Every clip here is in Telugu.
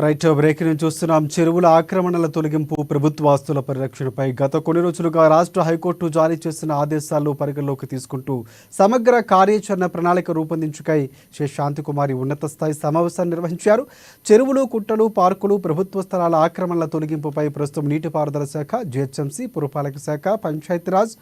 రైట్ బ్రేకింగ్ న్యూస్ చూస్తున్నాం. చెరువుల ఆక్రమణల తొలగింపు, ప్రభుత్వ ఆస్తుల పరిరక్షణపై గత కొన్ని రోజులుగా రాష్ట్ర హైకోర్టు జారీ చేసిన ఆదేశాలు పరిగణలోకి తీసుకుంటూ సమగ్ర కార్యాచరణ ప్రణాళిక రూపొందించుకై శాంతికుమారి ఉన్నత స్థాయి సమావేశాన్ని నిర్వహించారు. చెరువులు, కుట్టలు, పార్కులు, ప్రభుత్వ స్థలాల ఆక్రమణల తొలగింపుపై ప్రస్తుతం నీటిపారుదల శాఖ, జిహెచ్ఎంసీ, పురపాలక శాఖ, పంచాయతీరాజ్,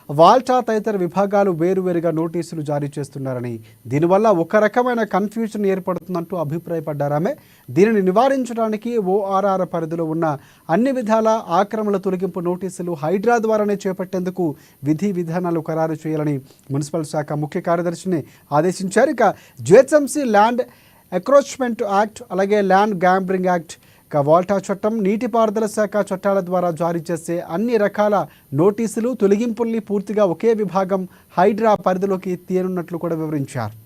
వాల్టా తదితర విభాగాలు వేరువేరుగా నోటీసులు జారీ చేస్తున్నారని, దీనివల్ల ఒక రకమైన కన్ఫ్యూజన్ ఏర్పడుతుందంటూ అభిప్రాయపడ్డారు ఆమె. దీనిని నివారించడానికి ఓఆర్ఆర్ పరిధిలో ఉన్న అన్ని విధాల ఆక్రమణల తొలగింపు నోటీసులు హైడ్రా ద్వారానే చేపట్టేందుకు విధి విధానాలు ఖరారు చేయాలని మున్సిపల్ శాఖ ముఖ్య కార్యదర్శిని ఆదేశించారు. ఇక జిహెచ్ఎంసీ ల్యాండ్ ఎక్రోచ్మెంట్ యాక్ట్, అలాగే ల్యాండ్ గ్యాంబ్లింగ్ యాక్ట్, వాల్టా చట్టం, నీటిపారుదల శాఖ చట్టాల ద్వారా జారీ చేసే అన్ని రకాల నోటీసులు, తొలగింపుల్ని పూర్తిగా ఒకే విభాగం హైడ్రా పరిధిలోకి తీయనున్నట్లు కూడా వివరించారు.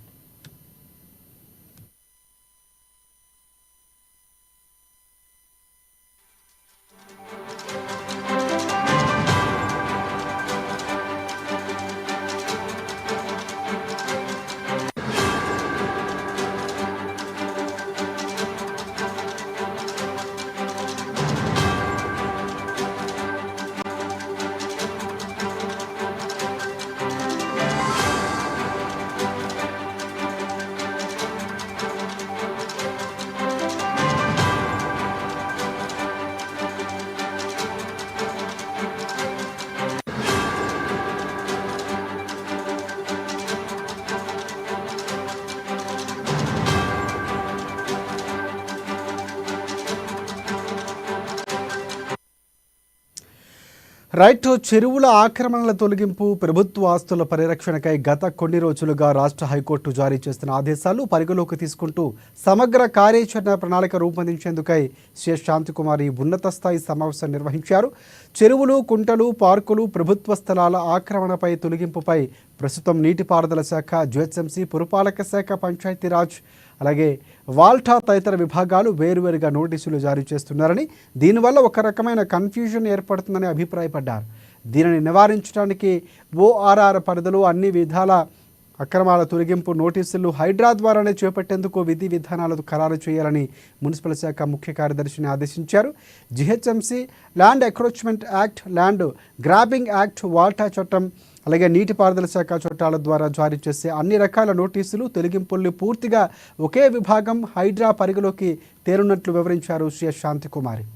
రైట్ చెరువుల ఆక్రమణల తొలగింపు, ప్రభుత్వ ఆస్తుల పరిరక్షణకై గత కొన్ని రోజులుగా రాష్ట్ర హైకోర్టు జారీ చేస్తున్న ఆదేశాలు పరిగణలోకి తీసుకుంటూ సమగ్ర కార్యాచరణ ప్రణాళిక రూపొందించేందుకై శాంతికుమారి ఉన్నత స్థాయి సమావేశం నిర్వహించారు. చెరువులు, కుంటలు, పార్కులు, ప్రభుత్వ స్థలాల ఆక్రమణపై తొలగింపుపై ప్రస్తుతం నీటిపారుదల శాఖ, జిహెచ్ఎంసీ, పురపాలక శాఖ, పంచాయతీరాజ్, అలాగే వాల్టా తదితర విభాగాలు వేరువేరుగా నోటీసులు జారీ చేస్తున్నారని, దీనివల్ల ఒక రకమైన కన్ఫ్యూజన్ ఏర్పడుతుందని అభిప్రాయపడ్డారు. దీనిని నివారించడానికి ఓఆర్ఆర్ పరిధిలో అన్ని విధాల అక్రమాల తొలగింపు నోటీసులు హైడ్రా ద్వారానే చేపట్టేందుకు విధి విధానాలు ఖరారు చేయాలని మున్సిపల్ శాఖ ముఖ్య కార్యదర్శిని ఆదేశించారు. GHMC land encroachment act, land grabbing act, వాల్టా చట్టం, అలాగే నీటిపారుదల శాఖ చట్టాల ద్వారా జారీ చేసే అన్ని రకాల నోటీసులు, తొలగింపుల్ని పూర్తిగా ఒకే విభాగం హైడ్రా పరిధిలోకి తేనున్నట్లు వివరించారు శాంతికుమారి.